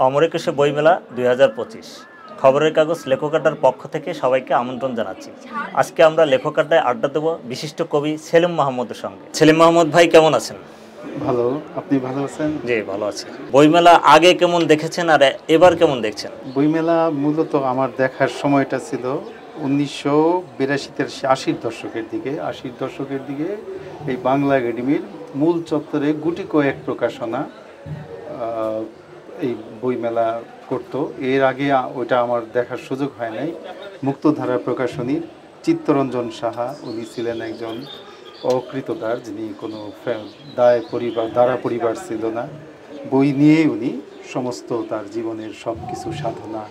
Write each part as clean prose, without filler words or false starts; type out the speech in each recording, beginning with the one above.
অমর একুশে বইমেলা ২০২৫ খবরের কাগজ লেখক আড্ডার পক্ষ থেকে সবাইকে আমন্ত্রণ জানাচ্ছি। আজকে আমরা লেখক আড্ডায় আড্ডা দেব বিশিষ্ট কবি সেলিম মাহমুদের সঙ্গে। সেলিম মাহমুদ ভাই কেমন আছেন? ভালো, আপনি ভালো আছেন? জি ভালো আছি। বইমেলা আগে কেমন দেখেছেন আর এবার কেমন দেখছেন? বইমেলা মূলত আমার দেখার সময়টা ছিল 1982-80 দশকের দিকে। 80 দশকের দিকে এই বাংলা একাডেমির মূল চত্বরে গুটি কয়েক প্রকাশনা এই বইমেলা করতো। এর আগে ওইটা আমার দেখার সুযোগ হয় নাই। মুক্তধারা প্রকাশনীর চিত্তরঞ্জন সাহা, উনি ছিলেন একজন অকৃতদার, যিনি কোনো দ্বারা পরিবার ছিল না। বই নিয়ে উনি সমস্ত তার জীবনের সব কিছু সাধনা,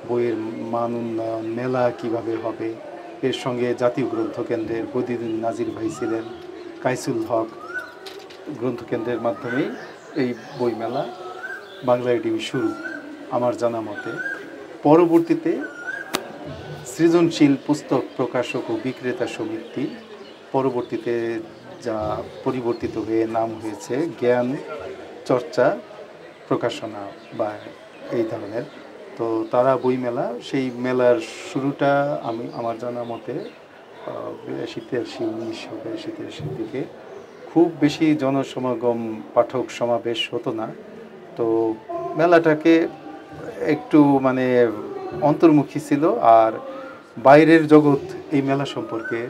বইয়ের মান উন্নয়ন, মেলা কীভাবে হবে, এর সঙ্গে জাতীয় গ্রন্থকেন্দ্রের বদিউদ্দিন নাজির ভাই ছিলেন, কাইসুল হক গ্রন্থকেন্দ্রের মাধ্যমেই এই বইমেলা বাংলা একাডেমি শুরু আমার জানা মতে। পরবর্তীতে সৃজনশীল পুস্তক প্রকাশক ও বিক্রেতা সমিতি, পরবর্তীতে যা পরিবর্তিত হয়ে নাম হয়েছে জ্ঞান চর্চা প্রকাশনা বা এই ধরনের। তো তারা বইমেলা, সেই মেলার শুরুটা আমার জানা মতে 1982-1983 দিকে। খুব বেশি জনসমাগম, পাঠক সমাবেশ হতো না। তো মেলাটাকে একটু মানে অন্তর্মুখী ছিল, আর বাইরের জগৎ এই মেলা সম্পর্কে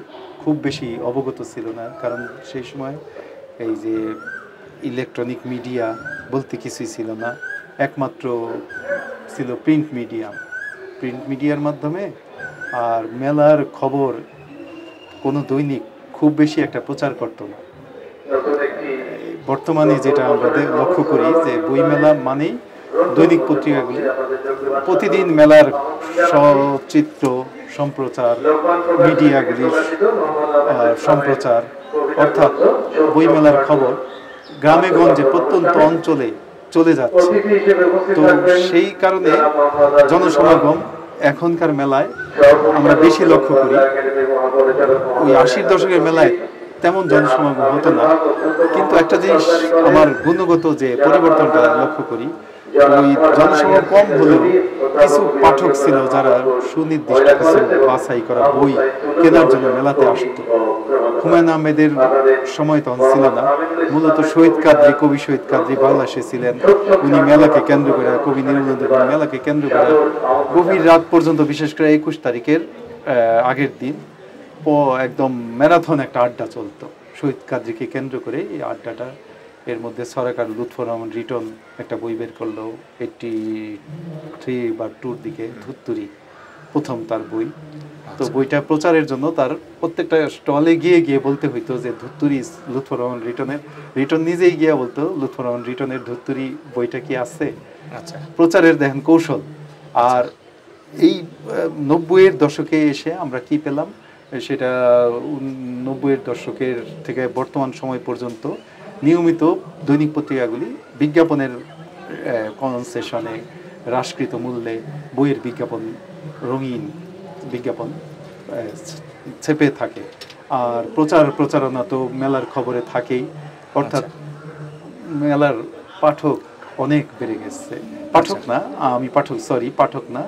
খুব বেশি অবগত ছিল না। কারণ সেই সময় এই যে ইলেকট্রনিক মিডিয়া বলতে কিছুই ছিল না, একমাত্র ছিল প্রিন্ট মিডিয়ার মাধ্যমে। আর মেলার খবর কোনো দৈনিক খুব বেশি একটা প্রচার করতো না। বর্তমানে যেটা আমরা লক্ষ্য করি যে বইমেলা মানেই দৈনিক পত্রিকাগুলি প্রতিদিন মেলার সচিত্র সম্প্রচার, মিডিয়াগুলির সম্প্রচার, অর্থাৎ বইমেলার খবর গ্রামে গঞ্জে প্রত্যন্ত অঞ্চলে চলে যাচ্ছে। তো সেই কারণে জনসমাগম এখনকার মেলায় আমরা বেশি লক্ষ্য করি। ওই 80 দশকের মেলায় তেমন জনসমাগম হতো না। কিন্তু একটা জিনিস আমার গুণগত যে পরিবর্তনটা লক্ষ্য করি, ওই জনসমাগম কম হলেও কিছু পাঠক ছিল যারা সুনির্দিষ্ট কিছু বাছাই করা বই কেনার জন্য মেলাতে আসতো। হুমায়ুন আহমেদের সময় তখন ছিল না, মূলত শহীদ কাদরী, কবি শহীদ কাদরী বাংলাদেশে ছিলেন। উনি মেলাকে কেন্দ্র করে, কবি নির্মলেন্দু মেলাকে কেন্দ্র করে গভীর রাত পর্যন্ত, বিশেষ করে 21 তারিখের আগের দিন একদম ম্যারাথন একটা আড্ডা চলতো শহীদ কাদরীকে কেন্দ্র করে। এই আড্ডাটা এর মধ্যে সরকার লুৎফর রহমান রিটন একটা বই বের করলো 83 বা 2 দিকে, ধুত্তুরি প্রথম তার বই। তো বইটা প্রচারের জন্য তার প্রত্যেকটা স্টলে গিয়ে গিয়ে বলতে হইতো যে ধুত্তুরি লুৎফর রহমান রিটনের। রিটন নিজেই গিয়ে বলতো লুৎফর রহমান রিটনের ধুত্তুরি বইটা কি আছে। আচ্ছা, প্রচারের দেখেন কৌশল। আর এই 90-এর দশকে এসে আমরা কি পেলাম, সেটা 90-এর দশকের থেকে বর্তমান সময় পর্যন্ত নিয়মিত দৈনিক পত্রিকাগুলি বিজ্ঞাপনের কনসেশনে, হ্রাসকৃত মূল্যে বইয়ের বিজ্ঞাপন, রঙিন বিজ্ঞাপন ছেপে থাকে। আর প্রচারণা তো মেলার খবরে থাকেই, অর্থাৎ মেলার পাঠক অনেক বেড়ে গেছে। পাঠক না,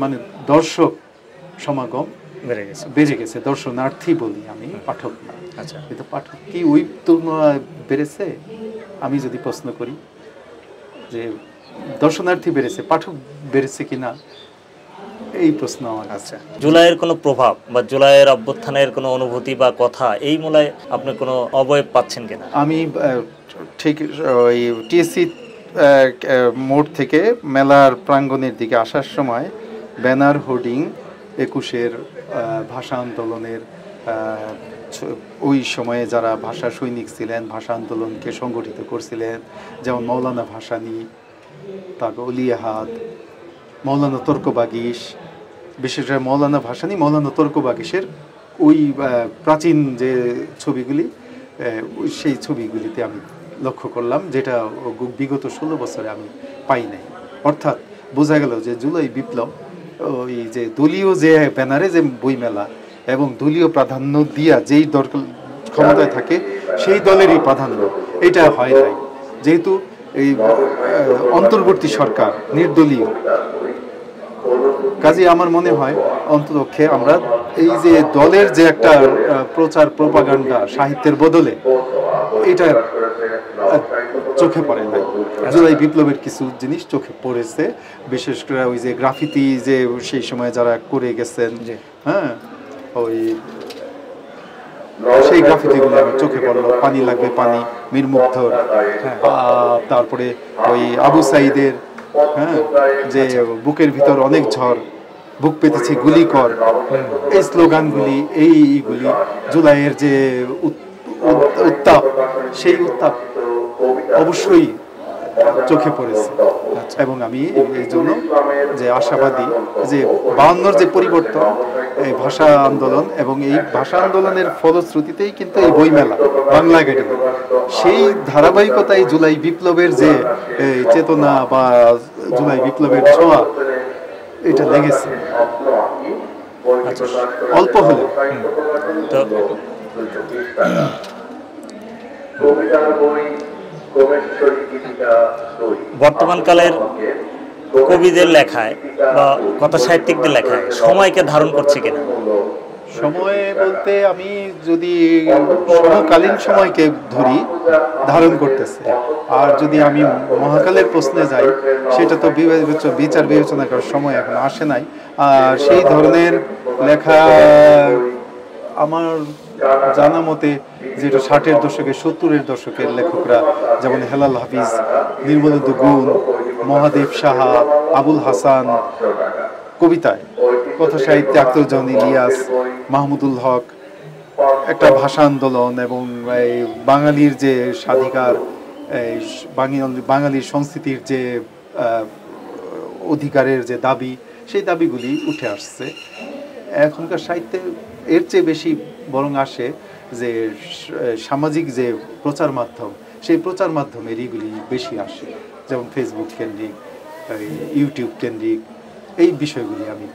মানে দর্শক সমাগম বেড়ে গেছে। দর্শনার্থী বলি আমি, পাঠক না। আচ্ছা, কিন্তু পাঠক কি ওই তুলনায় বেড়েছে? আমি যদি প্রশ্ন করি যে দর্শনার্থী বেড়েছে, পাঠক বেড়েছে কিনা, এই প্রশ্ন আমার। আচ্ছা, জুলাইয়ের কোনো প্রভাব বা জুলাইয়ের অভ্যুত্থানের কোনো অনুভূতি বা কথা এই মেলায় আপনি কোনো অবয়ব পাচ্ছেন কিনা? আমি ঠিক ওই টিএসসি মোড় থেকে মেলার প্রাঙ্গণের দিকে আসার সময় ব্যানার, হোর্ডিং 21-এর ভাষা আন্দোলনের, ওই সময়ে যারা ভাষা সৈনিক ছিলেন, ভাষা আন্দোলনকে সংগঠিত করছিলেন, যেমন মৌলানা ভাসানী, তারপর অলি আহাদ, মৌলানা তর্কবাগীশ, বিশেষ করে মৌলানা ভাসানী, মৌলানা তর্কবাগীশের ওই প্রাচীন যে ছবিগুলি, সেই ছবিগুলিতে আমি লক্ষ্য করলাম, যেটা বিগত 16 বছরে আমি পাই নাই। অর্থাৎ বোঝা গেল যে জুলাই বিপ্লব, ওই যে দলীয় যে ব্যানারে যে বইমেলা এবং দলীয় প্রাধান্য দিয়া যেই দল ক্ষমতায় থাকে সেই দলেরই প্রাধান্য, এটা হয় নাই। যেহেতু এই অন্তর্বর্তী সরকার নির্দলীয়, কাজে আমার মনে হয় অন্ততপক্ষে আমরা এই যে দলের যে একটা প্রচার প্রপাগান্ডা সাহিত্যের বদলে এটা চোখে পড়ে নাই। জুলাই বিপ্লবের কিছু জিনিস চোখে পড়েছে, বিশেষ করে ওই যে গ্রাফিতি যে সেই সময় যারা করে গেছেন, হ্যাঁ, ওই সেই গ্রাফিতিগুলো আমার চোখে পড়লো। পানি লাগবে পানি, মীর মুগ্ধর, তারপরে ওই আবু সাইদের, হ্যাঁ, যে বুকের ভিতর অনেক ঝড়, বুক পেতেছে গুলি কর, এই স্লোগানগুলি, এইগুলি জুলাইয়ের যে উত্তাপ, সেই উত্তাপ অবশ্যই চোখে পড়েছে। এবং আমি এই জন্য যে আশাবাদী যে 52-র যে পরিবর্তন, এই ভাষা আন্দোলন এবং এই ভাষা আন্দোলনের ফলশ্রুতিতেই কিন্তু এই বইমেলা বাংলা একাডেমি, সেই ধারাবাহিকতায় জুলাই বিপ্লবের যে চেতনা বা জুলাই বিপ্লবের ছোঁয়া এটা লেগেছে অল্প হলে। বর্তমানকালের কবিদের লেখায় বা কথা সাহিত্যিকদের লেখায় সময়কে ধারণ করছে কিনা? সময় বলতে আমি যদি সমকালীন সময়কে ধরি, ধারণ করতেছে। আর যদি আমি মহাকালের প্রশ্নে যাই, সেটা তো বিচার বিবেচনা করার সময় এখন আসে নাই। আর সেই ধরনের লেখা আমার জানা মতে যেটা 60-এর দশকে 70-এর দশকের লেখকরা, যেমন হেলাল হাফিজ, নির্মলেন্দু গুণ, মহাদেব সাহা, আবুল হাসান, কবিতায় কথা সাহিত্যে আখতারুজ্জামান ইলিয়াস, মাহমুদুল হক, একটা ভাষা আন্দোলন এবং এই বাঙালির যে স্বাধিকার, বাঙালির সংস্কৃতির যে অধিকারের যে দাবি, সেই দাবিগুলি উঠে আসছে। এখনকার সাহিত্যে এর চেয়ে বেশি বরং আসে যে সামাজিক যে প্রচার মাধ্যম, সেই প্রচার মাধ্যমের এইগুলি বেশি আসে, যেমন ফেসবুক কেন্দ্রিক, ইউটিউব কেন্দ্রিক, এই বিষয়গুলি আমি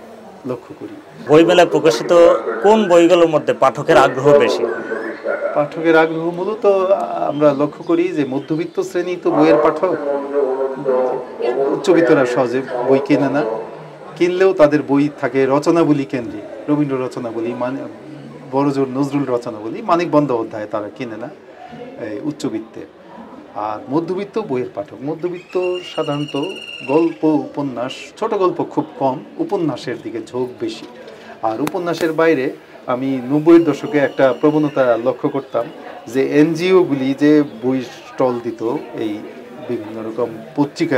লক্ষ্য করি। বইমেলায় প্রকাশিত কোন বইগুলোর মধ্যে পাঠকের আগ্রহ বেশি? পাঠকের আগ্রহ মূলত আমরা লক্ষ্য করি যে মধ্যবিত্ত শ্রেণী তো বইয়ের পাঠক, উচ্চবিত্তরা সহজে বই কেনে না, কিনলেও তাদের বই থাকে রচনাবলী কেন্দ্রিক, রবীন্দ্র রচনাবলী, বড়জোর নজরুল রচনাবলী, মানিক বন্দ্যোপাধ্যায় তারা কিনে না, উচ্চবিত্তের। আর মধ্যবিত্ত বইয়ের পাঠক, মধ্যবিত্ত সাধারণত গল্প, উপন্যাস, ছোট গল্প খুব কম, উপন্যাসের দিকে ঝোঁক বেশি। আর উপন্যাসের বাইরে আমি 90-এর দশকে একটা প্রবণতা লক্ষ্য করতাম যে এনজিওগুলি যে বই স্টল দিত, এই বিভিন্ন রকম পত্রিকা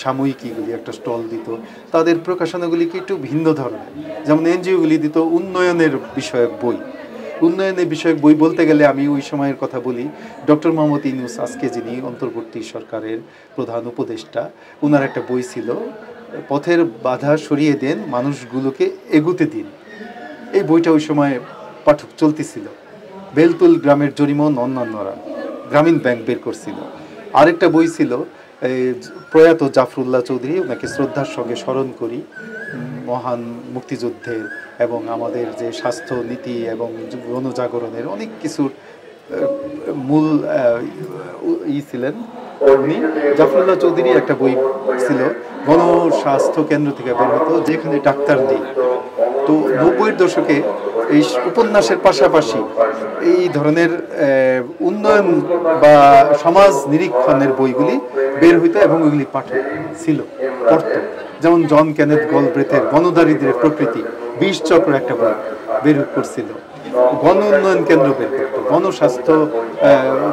সাময়িকীগুলি একটা স্টল দিত, তাদের প্রকাশনাগুলিকে একটু ভিন্ন ধরনের। যেমন এনজিওগুলি দিত উন্নয়নের বিষয়ক বই। উন্নয়নের বিষয়ক বই বলতে গেলে আমি ওই সময়ের কথা বলি, ডক্টর মোহাম্মদ ইউনূস, আজকে যিনি অন্তর্বর্তী সরকারের প্রধান উপদেষ্টা, ওনার একটা বই ছিল পথের বাধা সরিয়ে দেন, মানুষগুলোকে এগুতে দিন। এই বইটা ওই সময় পাঠক চলতেছিল। বেলতুল গ্রামের জরিমন অন্যান্যরা, গ্রামীণ ব্যাংক বের করছিল। আরেকটা বই ছিল প্রয়াত জাফরুল্লাহ চৌধুরী, ওনাকে শ্রদ্ধার সঙ্গে স্মরণ করি, মহান মুক্তিযুদ্ধের এবং আমাদের যে স্বাস্থ্য নীতি এবং গণজাগরণের অনেক কিছুর মূল ছিলেন উনি। জাফরুল্লাহ চৌধুরী একটা বই ছিল গণস্বাস্থ্য কেন্দ্র থেকে বের হতো, যেখানে ডাক্তার নেই। তো 90-এর দশকে এই উপন্যাসের পাশাপাশি এই ধরনের উন্নয়ন বা সমাজ নিরীক্ষণের বইগুলি বের হইতো এবং ওইগুলি পাঠক ছিল, পড়ত। যেমন জন কেনেথ গলব্রেথের গণদারিদ্র্যের প্রকৃতি, 20 চক্র একটা বই বের করছিল। গণ উন্নয়ন কেন্দ্র বের করত, গণস্বাস্থ্য,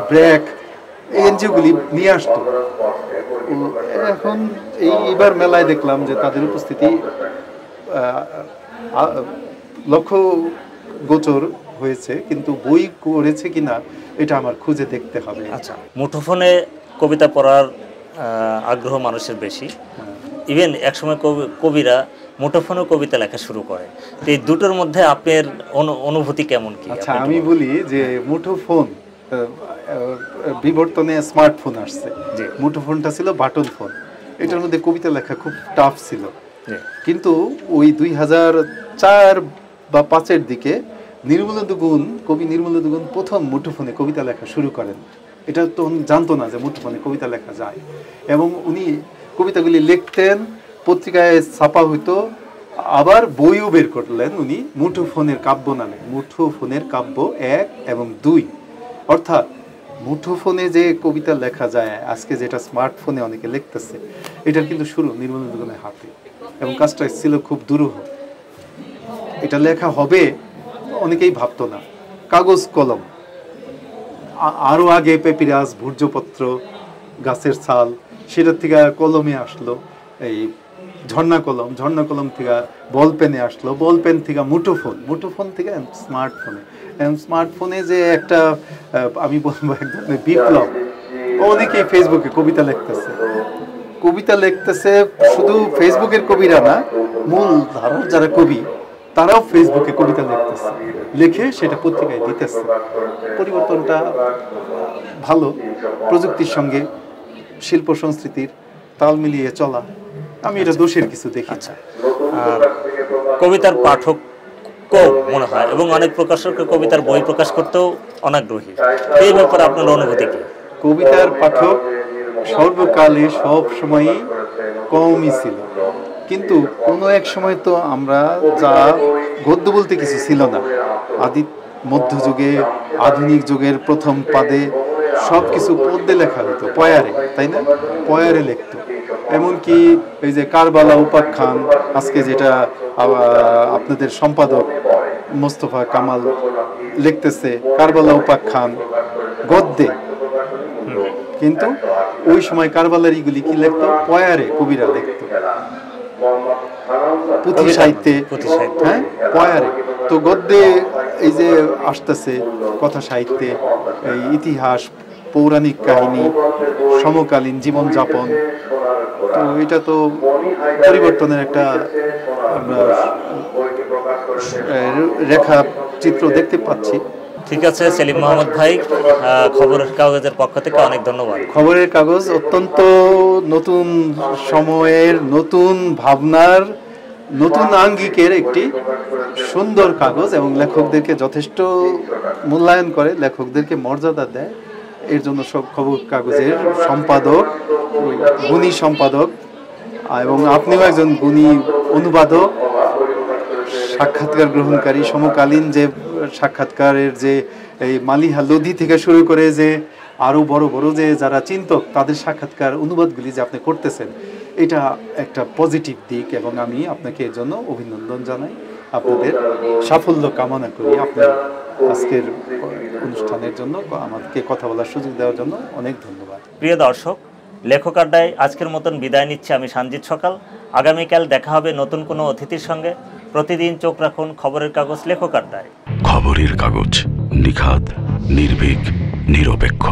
ব্র্যাক, এই এনজিওগুলি নিয়ে আসতো। এখন এইবার মেলায় দেখলাম যে তাদের উপস্থিতি লক্ষ্য গোচর হয়েছে, কিন্তু বই করেছে কিনা এটা আমার খুঁজে দেখতে হবে। আচ্ছা, মুঠোফোনে কবিতা পড়ার আগ্রহ মানুষের বেশি, ইভেন একসময় কবিরা মুঠোফোনে কবিতা লেখা শুরু করে। তো এই দুটোর মধ্যে আপনার অনুভূতি কেমন কি? আচ্ছা, আমি বলি যে মুঠোফোন বিবর্তনে স্মার্টফোন আসছে, মুঠোফোনটা ছিল বাটন ফোন। এটার মধ্যে কবিতা লেখা খুব টাফ ছিল, কিন্তু ওই 2004 বা 5-এর দিকে কবি নির্মলেন্দু গুণ প্রথম মুঠোফোনে কবিতা লেখা শুরু করেন। এটা তো উনি জানতো না যে মুঠোফোনে কবিতা লেখা যায়। এবং উনি কবিতাগুলি লিখতেন, পত্রিকায় ছাপা হইতো, আবার বইও বের করলেন উনি মুঠোফোনের কাব্য নামে। মুঠোফোনের কাব্য 1 এবং 2, অর্থাৎ মুঠোফোনে যে কবিতা লেখা যায় আজকে, যেটা স্মার্টফোনে অনেকে লিখতেছে, এটার কিন্তু শুরু নির্মলেন্দুর হাতে। এবং কাজটা ছিল খুব দুরূহ। এটা লেখা হবে অনেকেই ভাবতো না। কাগজ কলম, আরও আগে পেপিরাস, ভূর্জপত্র, গাছের ছাল, সেটার থেকে কলমে আসলো এই ঝর্ণা কলম, ঝর্ণা কলম থেকে বল পেনে আসলো, বল পেন থেকে মুঠোফোন, মুঠোফোন থেকে স্মার্টফোনে। স্মার্টফোনে যে একটা আমি বলবো এক ধরনের বিপ্লব। অনেকেই ফেসবুকে কবিতা লিখতেছে, কবিতা লিখতেছে। শুধু ফেসবুকের কবিরা না, মূল ধারার যারা কবি তারাও ফেসবুকে কবিতা লিখতেছে, লিখে সেটা পত্রিকায় দিতেছে। পরিবর্তনটা ভালো, প্রযুক্তির সঙ্গে শিল্প সংস্কৃতির তাল মিলিয়ে চলা। আমি এটা দোষের কিছু দেখি। আচ্ছা, কবিতার পাঠক মনে হয় এবং অনেক প্রকাশক কবিতার বই প্রকাশ করতেও অনাগ্রহী। এই ব্যাপারে আপনার অনুভূতি কি? কবিতার পাঠক সর্বকালে সব সময়ই কমই ছিল, কিন্তু কোনো এক সময় তো আমরা যা গদ্য বলতে কিছু ছিল না। আদি মধ্যযুগে, আধুনিক যুগের প্রথম পাদে সব কিছু পদ্যে লেখা হতো, পয়ারে, তাই না? পয়ারে লিখতো। এমনকি এই যে কারবালা উপাখ্যান, আজকে যেটা আপনাদের সম্পাদক মোস্তফা কামাল লিখতেছে, কারবালা উপাখ্যান গদ্যে। কিন্তু ওই সময় কারবালার ইগুলি কি লিখতো? পয়ারে কবিরা লিখতো, পুঁথি সাহিত্যে, হ্যাঁ, পয়ারে। তো গদ্যে এই যে আসতেছে কথা সাহিত্যে, এই ইতিহাস, পৌরাণিক কাহিনী, সমকালীন জীবনযাপন, তো এটা তো পরিবর্তনের একটা আমরা রেখা চিত্র দেখতে পাচ্ছি। ঠিক আছে সেলিম মোহাম্মদ ভাই, খবরের কাগজের পক্ষ থেকে অনেক ধন্যবাদ। খবরের কাগজ অত্যন্ত নতুন সময়ের, নতুন ভাবনার, নতুন আঙ্গিকের একটি সুন্দর কাগজ এবং লেখকদেরকে যথেষ্ট মূল্যায়ন করে, লেখকদেরকে মর্যাদা দেয়। এর জন্য সব খবর কাগজের সম্পাদক, গুণী সম্পাদক, এবং আপনিও একজন গুণী অনুবাদক, সাক্ষাৎকার গ্রহণকারী, সমকালীন যে সাক্ষাৎকারের যে এই মালিহা লোধি থেকে শুরু করে যে আরও বড় বড় যে যারা চিন্তক, তাদের সাক্ষাৎকার অনুবাদগুলি যে আপনি করতেছেন, এটা একটা পজিটিভ দিক এবং আমি আপনাকে এর জন্য অভিনন্দন জানাই। আপনাদের সাফল্য কামনা করি। আপনার আজকের অনুষ্ঠানের জন্য, আমাদেরকে কথা বলার সুযোগ দেওয়ার জন্য অনেক ধন্যবাদ। প্রিয় দর্শক, লেখক আড্ডায় আজকের মতন বিদায় নিচ্ছি আমি সঞ্জিত সকাল। আগামীকাল দেখা হবে নতুন কোনো অতিথির সঙ্গে। প্রতিদিন চোখ রাখুন খবরের কাগজ লেখক আড্ডায়। খবরের কাগজ, নিখাত, নির্ভীক, নিরপেক্ষ।